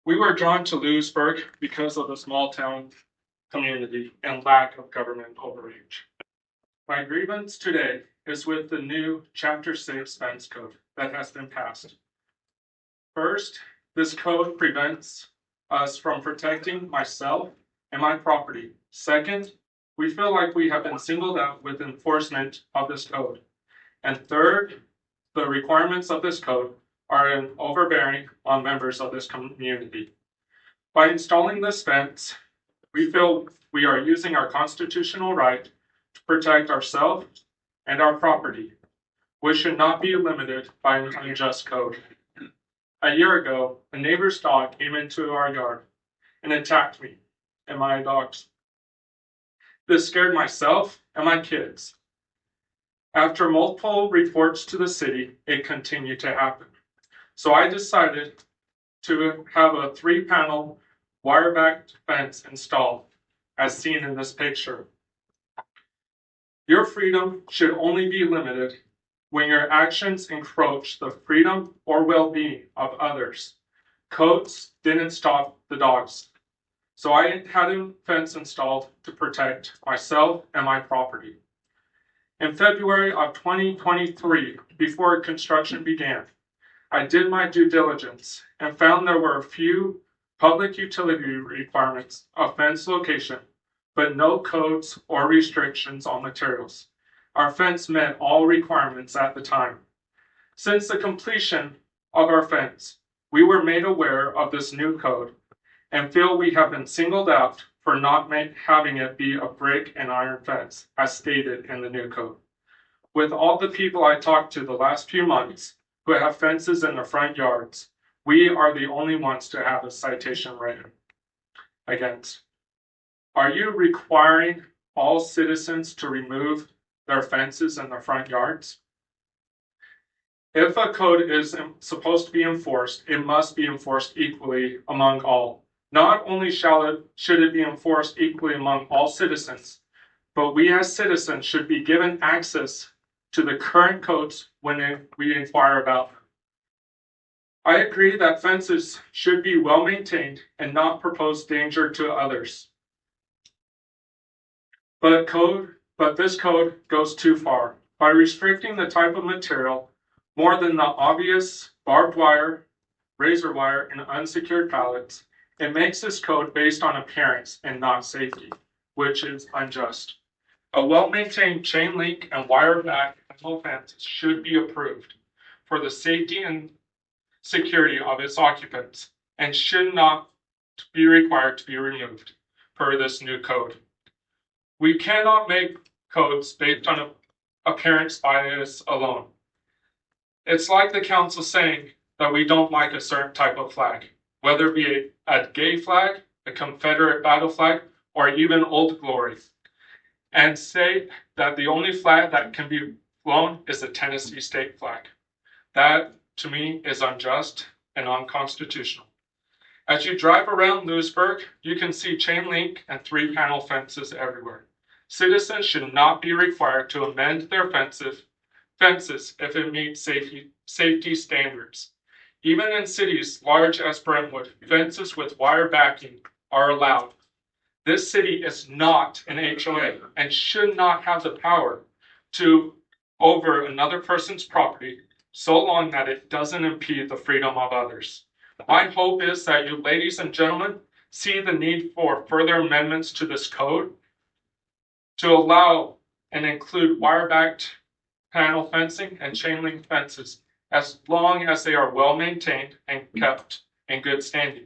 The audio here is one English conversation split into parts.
We were drawn to Lewisburg because of the small town community and lack of government overreach. My grievance today is with the new Chapter 6 fence code that has been passed. First, this code prevents us from protecting myself and my property. Second, we feel like we have been singled out with enforcement of this code. And third, the requirements of this code are overbearing on members of this community. By installing this fence, we feel we are using our constitutional right to protect ourselves and our property, which should not be limited by an unjust code. A year ago, a neighbor's dog came into our yard and attacked me and my dogs. This scared myself and my kids. After multiple reports to the city, it continued to happen. So I decided to have a 3-panel wire-backed fence installed, as seen in this picture. Your freedom should only be limited when your actions encroach the freedom or well-being of others. Codes didn't stop the dogs, so I had a fence installed to protect myself and my property. In February of 2023, before construction began, I did my due diligence and found there were a few public utility requirements of fence location, but no codes or restrictions on materials. Our fence met all requirements at the time. Since the completion of our fence, we were made aware of this new code and feel we have been singled out for not having it be a brick and iron fence, as stated in the new code. With all the people I talked to the last few months who have fences in their front yards, we are the only ones to have a citation written against. Are you requiring all citizens to remove their fences in their front yards? If a code is supposed to be enforced, it must be enforced equally among all. Not only should it be enforced equally among all citizens, but we as citizens should be given access to the current codes when we inquire about them. I agree that fences should be well maintained and not pose danger to others. But this code goes too far. By restricting the type of material more than the obvious barbed wire, razor wire, and unsecured pallets, it makes this code based on appearance and not safety, which is unjust. A well-maintained chain link and wire-back metal fence should be approved for the safety and security of its occupants and should not be required to be removed per this new code. We cannot make codes based on appearance bias alone. It's like the council saying that we don't like a certain type of flag, whether it be a gay flag, a Confederate battle flag, or even Old Glory, and say that the only flag that can be flown is the Tennessee state flag. That, to me, is unjust and unconstitutional. As you drive around Lewisburg, you can see chain link and 3-panel fences everywhere. Citizens should not be required to amend their fences if it meets safety standards. Even in cities large as Brentwood, fences with wire backing are allowed. This city is not an HOA and should not have the power to over another person's property so long that it doesn't impede the freedom of others. My hope is that you ladies and gentlemen see the need for further amendments to this code to allow and include wire-backed panel fencing and chain link fences as long as they are well maintained and kept in good standing.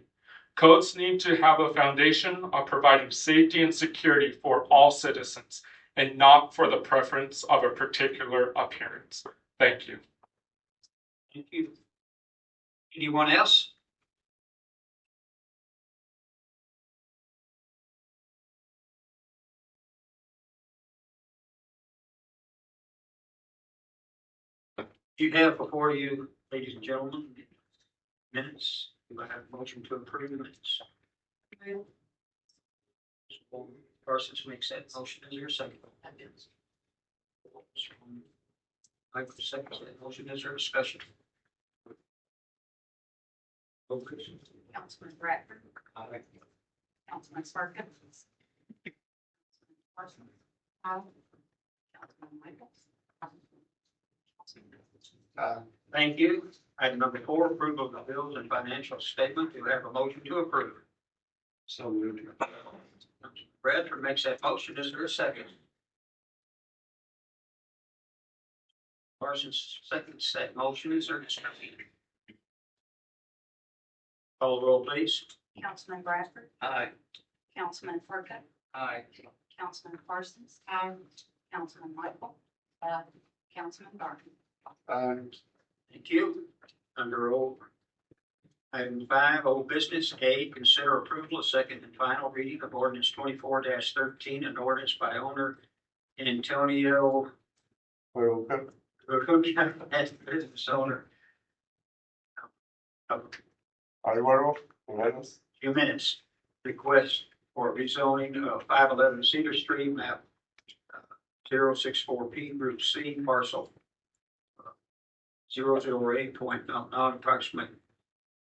Codes need to have a foundation of providing safety and security for all citizens and not for the preference of a particular appearance. Thank you. Thank you. Anyone else? You have before you, ladies and gentlemen, minutes. Do I have a motion to approve the minutes? Parsons makes that motion. Is there a second? Michael seconds that motion. Is there discussion? Focus. Councilman Bradford, Aye. Councilman Sparta. Parsons. Aye. Councilman Michaels. Thank you. Item number 4, approval of the bills and financial statement. Do we have a motion to approve? So moved. Bradford makes that motion. Is there a second? Parsons seconds that motion. Is there a discussion? Call the roll, please. Councilman Bradford, Aye. Councilman Sparta, Aye. Councilman Parsons. Councilman Michael. Councilman Garden. Thank you. Under old. Item 5, old business. A, consider approval of second and final reading of ordinance 24-13, an ordinance by owner Antonio. As business owner. Few minutes. Request for rezoning of 511 Cedar Street, map 064P, Group C, parcel 008.99, approximately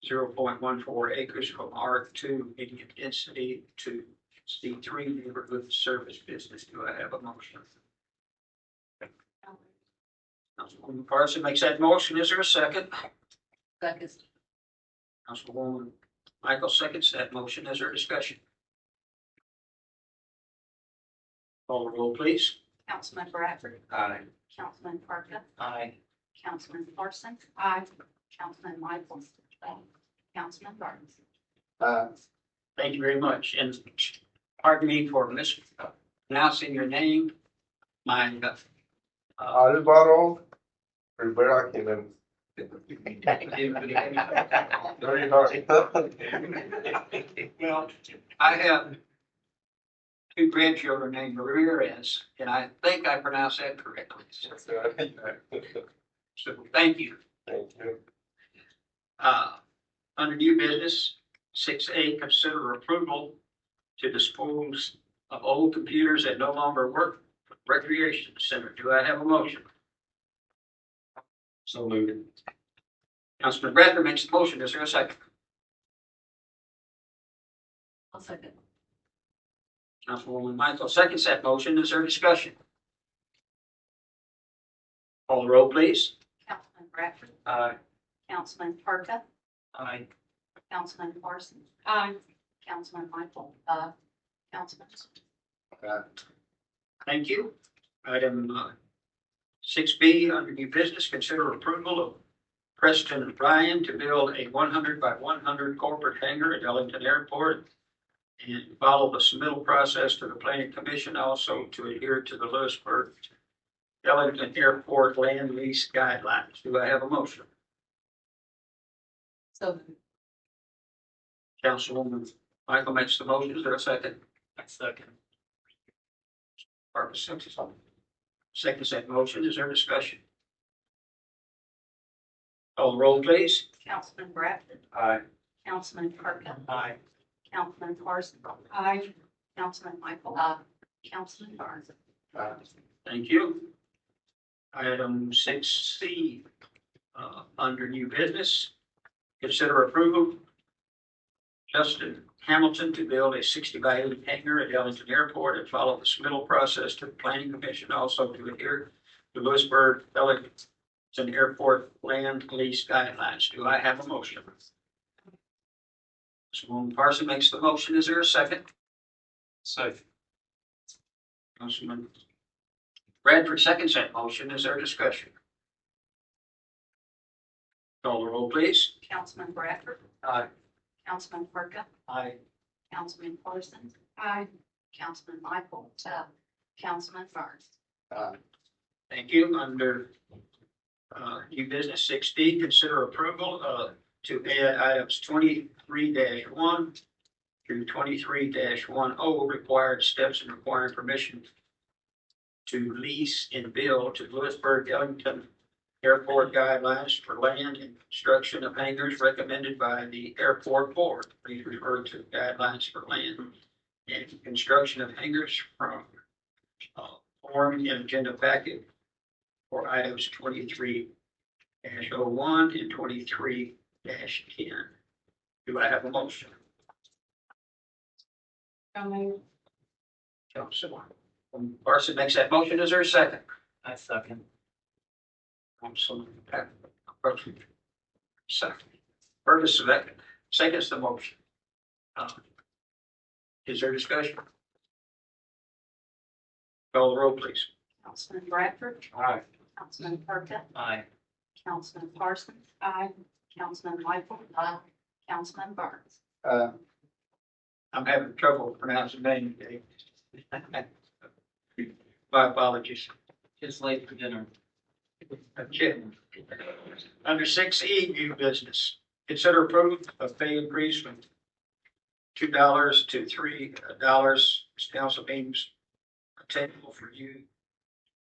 0.14 acres from R2 medium density to C3 neighborhood service business. Do I have a motion? Councilwoman Carson makes that motion. Is there a second? Second. Councilwoman Michael seconds that motion. Is there a discussion? Call the roll, please. Councilman Bradford, Aye. Councilman Parker, Aye. Councilman Parsons. Councilman Michaels. Councilman Gardens. Thank you very much. And pardon me for mispronouncing your name. My, Alvaro Rivera Jimenez. Very hard. well, I have two grandchildren named Ramirez, and I think I pronounced that correctly. So thank you. Thank you. Under new business, 6A, consider approval to dispose of old computers that no longer work for the recreation center. Do I have a motion? So moved. Councilman Bradford makes the motion. Is there a second? I'll second. Councilwoman Michael seconds that motion. Is there discussion? Call the roll, please. Councilman Bradford, Aye. Councilman Parker, Aye. Councilman Parsons. Councilman Michael. Councilman. Thank you. Item 6B, under new business, consider approval of Preston Ryan to build a 100 by 100 corporate hangar at Ellington Airport and follow the submittal process to the Planning Commission, also to adhere to the Lewisburg Ellington Airport land lease guidelines. Do I have a motion? So. Councilwoman Michael makes the motion. Is there a second? Second. Barbara seconds that motion. Is there discussion? Call the roll, please. Councilman Bradford, Aye. Councilman Parker, Aye. Councilman Parsons. Councilman Michael. Councilman Barnes. Thank you. Item 6C, under new business, consider approval Justin Hamilton to build a 60 by 80 hangar at Ellington Airport and follow the submittal process to the Planning Commission, also to adhere to Lewisburg Ellington Airport land lease guidelines. Do I have a motion? Councilwoman Parson makes the motion. Is there a second? Second. Councilman Bradford seconds that motion. Is there discussion? Call the roll, please. Councilman Bradford, Aye. Councilman Parker, Aye. Councilman Parsons. Councilman Michael. Councilman Barnes. Thank you. Under new business 6D, consider approval to add items 23-1 through 23-10 required steps and requiring permission to lease and build to Lewisburg Ellington Airport guidelines for land and construction of hangars recommended by the airport board. Please refer to guidelines for land and construction of hangars from form and agenda packet for items 23-01 and 23-10. Do I have a motion? So moved. Councilman Parsons makes that motion. Is there a second? I second. Councilman Parsons. Second. Purpose of that, seconds the motion. Is there discussion? Call the roll, please. Councilman Bradford. Aye. Councilman Perkins. Aye. Councilman Parsons. Aye. Councilman Michael. Aye. Councilman Burns. I'm having trouble pronouncing name today. My apologies. It's late for dinner. Okay. Under 6E, new business. Consider approval of pay increase from $2 to $3. Council deems attainable for you.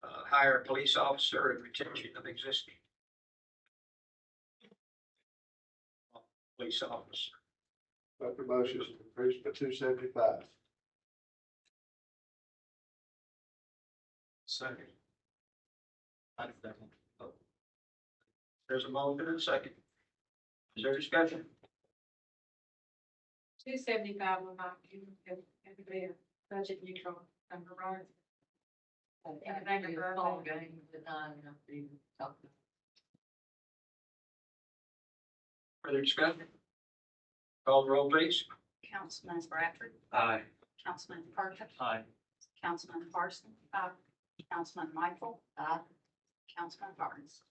Hire a police officer and retention of existing police officer. Make a motion to increase to 275. Second. I second. There's a motion and a second. Is there discussion? 275 will not be, it'll be a budget neutral number, right? Anything above that. Further discussion? Call the roll, please. Councilman Bradford. Aye. Councilman Perkins. Aye. Councilman Parsons. Aye. Councilman Michael. Aye. Councilman Burns.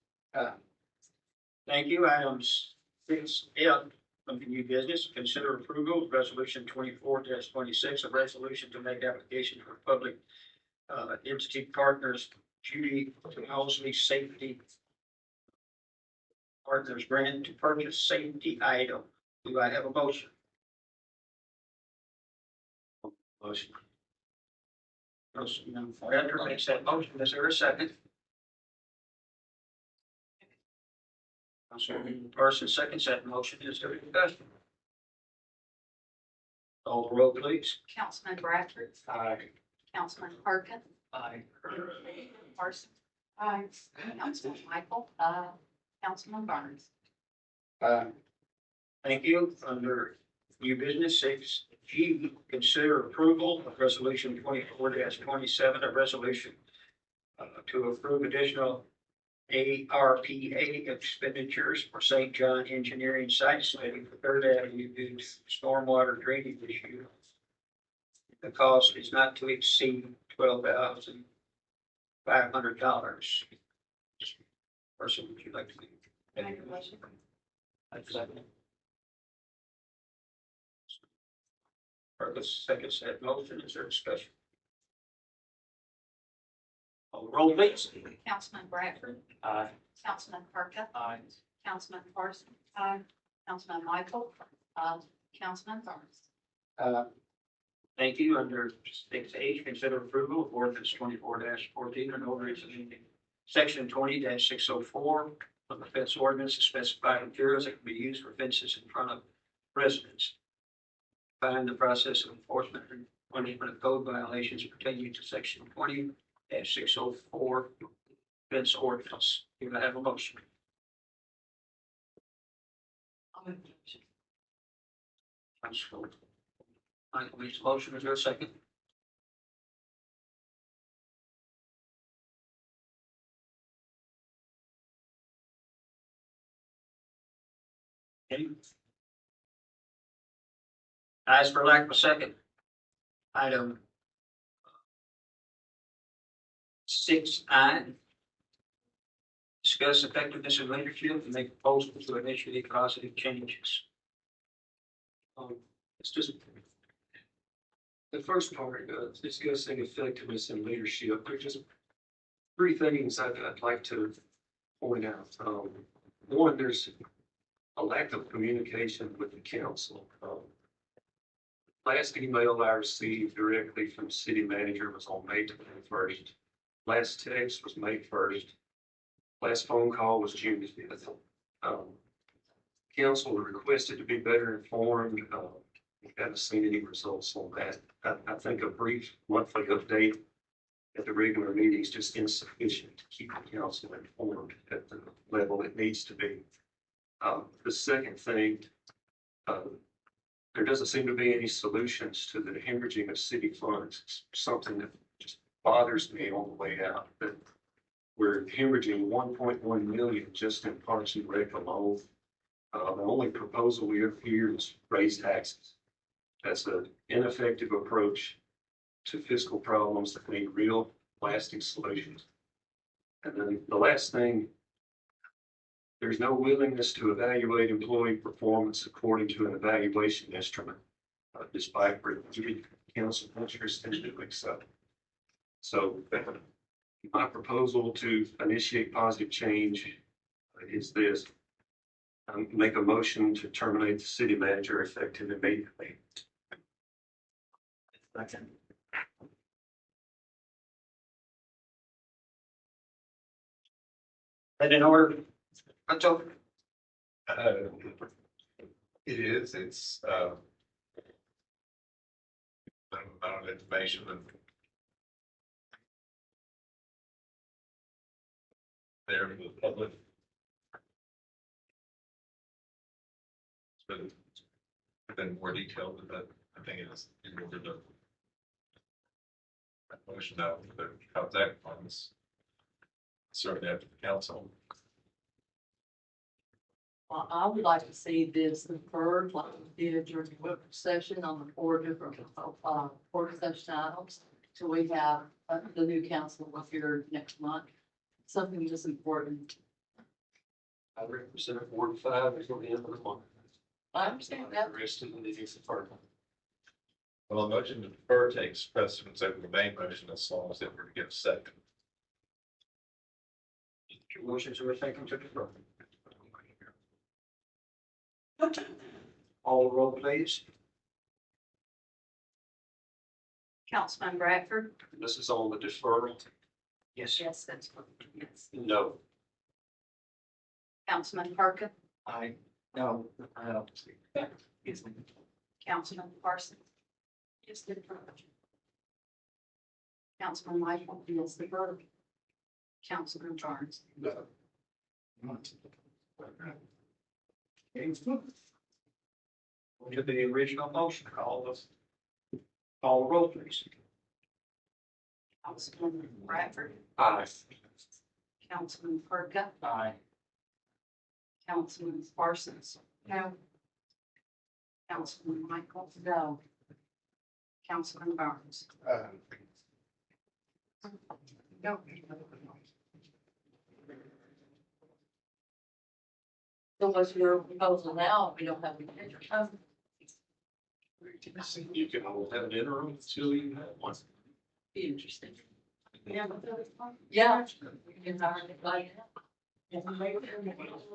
Thank you. Items 6F of the new business, consider approval of resolution 24-26, a resolution to make application for public entity partners, Judy to Owsley Safety Partners grant to purchase safety item. Do I have a motion? Motion. Councilman Bradford makes that motion. Is there a second? Councilman Parsons seconds that motion. Is there a discussion? Call the roll, please. Councilman Bradford. Aye. Councilman Perkins. Aye. Parsons. Aye. Councilman Michael. Aye. Councilman Burns. Thank you. Under new business 6G, consider approval of resolution 24-27, a resolution to approve additional ARPA expenditures for St. John Engineering Site Study for Third Avenue due to stormwater drainage issue. The cost is not to exceed $12,500. Person, would you like to make? Make a motion. I second. Purpose seconds that motion. Is there discussion? Call the roll, please. Councilman Bradford. Aye. Councilman Perkins. Aye. Councilman Parsons. Aye. Councilman Michael. Councilman Burns. Thank you. Under 6H, consider approval of ordinance 24-14 and ordinance amending section 20-604 of the fence ordinance to specify materials that can be used for fences in front of residents. Find the process of enforcement and punishment of code violations pertaining to section 20-604 fence ordinance. Do I have a motion? Councilman Michael makes a motion. Is there a second? Okay. As for lack of a second, item 6I, discuss effectiveness of leadership and make proposals to initiate positive changes. It's just the first part, discussing effectiveness in leadership. There's just three things I'd like to point out. One, there's a lack of communication with the council. Last email I received directly from the city manager was on May 21st. Last text was May 1st. Last phone call was June 5th. Council requested to be better informed. We haven't seen any results on that. I think a brief monthly update at the regular meetings is just insufficient to keep the council informed at the level it needs to be. The second thing, There doesn't seem to be any solutions to the hemorrhaging of city funds. It's something that just bothers me on the way out, that we're hemorrhaging 1.1 million just in Parks and Rec alone. The only proposal we have here is raise taxes. That's an ineffective approach to fiscal problems that need real lasting solutions. And then the last thing, there's no willingness to evaluate employee performance according to an evaluation instrument, despite renewed council interest in doing so. So my proposal to initiate positive change is this. Make a motion to terminate the city manager effective immediately. Second. That in order? That's all. It is, it's, amount of information and there for the public. It's been more detailed, but I think it is in order to motion out for the contact funds. Certainly after the council. Well, I would like to see this deferred, like we did during the work session on the 4 different, work session items. So we have the new council up here next month. Something that's important. I represent Ward 5 until the end of the month. I understand that. The rest of the meetings are further. Well, a motion to defer takes precedence over the main motion as long as it were to get a second. Motions were taken to defer. All roll, please. Councilman Bradford? This is on the deferral. Yes. Yes, that's what, yes. No. Councilman Perkins? I, no, I don't see. Excuse me. Councilman Parsons? Yes, the deferred. Councilman Michael? Yes, the deferred. Councilman Barnes? No. To the original motion, call the roll, please. Councilman Bradford? Aye. Councilman Perkins? Aye. Councilman Parsons? No. Councilman Michael? No. Councilman Barnes? No. So what's your proposal now? We don't have any pictures. You can hold have an interim until you have one. Be interesting. Yeah. Yeah. We can hire anybody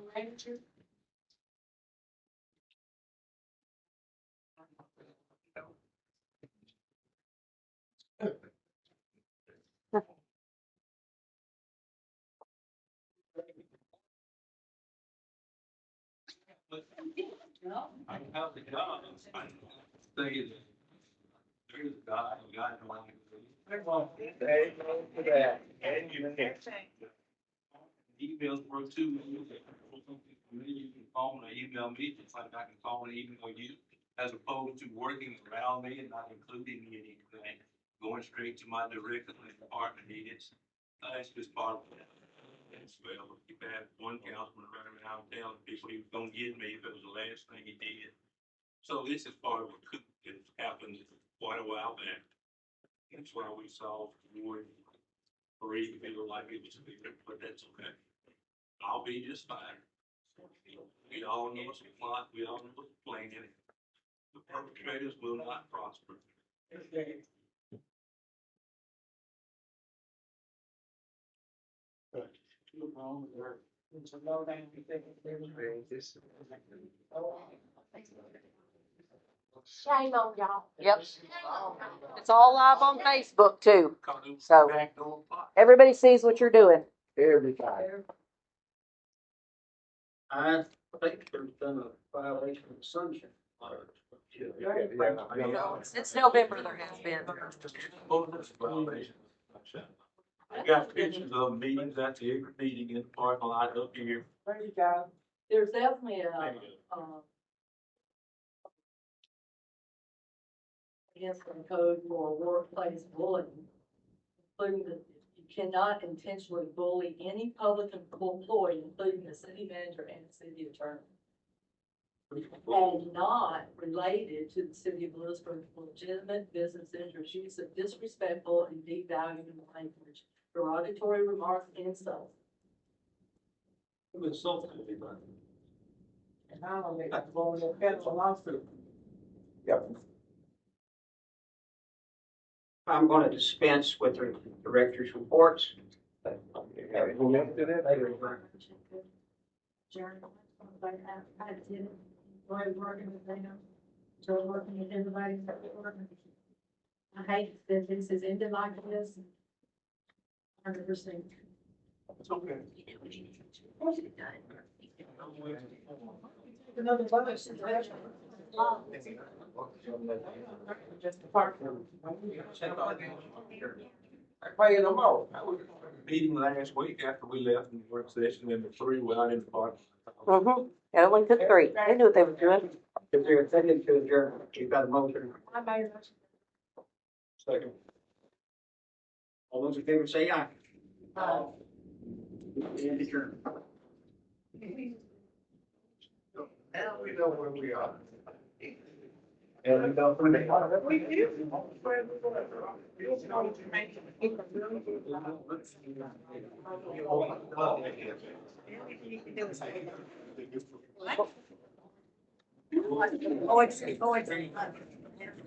now. I have the job. I say that there's a guy, who wanted emails work too. You can call and email me, just like I can call and email you, as opposed to working around me and not including me in anything, going straight to my direct department needs. That's just part of it. As well, if you had one councilman running around telling people he was gonna get me if it was the last thing he did. So this is part of what could have happened quite a while back. That's why we saw Ward 3 feel like it was bigger, but that's okay. I'll be just fine. We all know it's a plot, we all know it's a plan. The perpetrators will not prosper. Shame on y'all. Yep. It's all live on Facebook too. So everybody sees what you're doing. Everybody. I think there's been a violation of the sunshine law. Since November there has been. I got pictures of meetings at the meeting in the parking lot up here. There you go. There's definitely Incident Code for workplace bullying, including that you cannot intentionally bully any public employee, including the city manager and the city attorney. And not related to the city of Lewisburg's legitimate business interests, use of disrespectful and devaluing language, derogatory remarks, insults. Who insulted anybody? And not only that, going to federal lawsuit. Yep. I'm gonna dispense with the director's reports. We'll have to do that later. Jerry, I did, working with them, still working with everybody. I hate that this is ended like this. 100%. It's okay. Another vote. Just the park. I pay them all. I was at a meeting last week after we left in the work session, and the three were out in the park. Mm-hmm. It only took three. They knew what they were doing. If they're intended to adjourn, you've got a motion. I made a motion. Second. All those in favor say aye. And adjourn. Now we know where we are. And we don't. We do.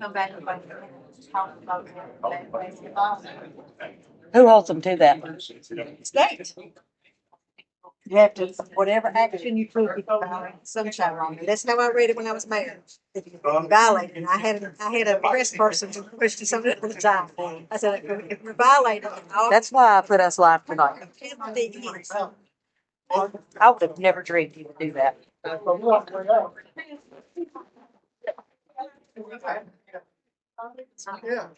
Come back and talk about Who holds them to that? State. You have to, whatever action you took, sunshine law. That's how I read it when I was mayor. If you violate it, I had a press person to push to something at the time. I said, if you're violating. That's why I put us live tonight. Penalty. I would have never dreamed you would do that. Yeah.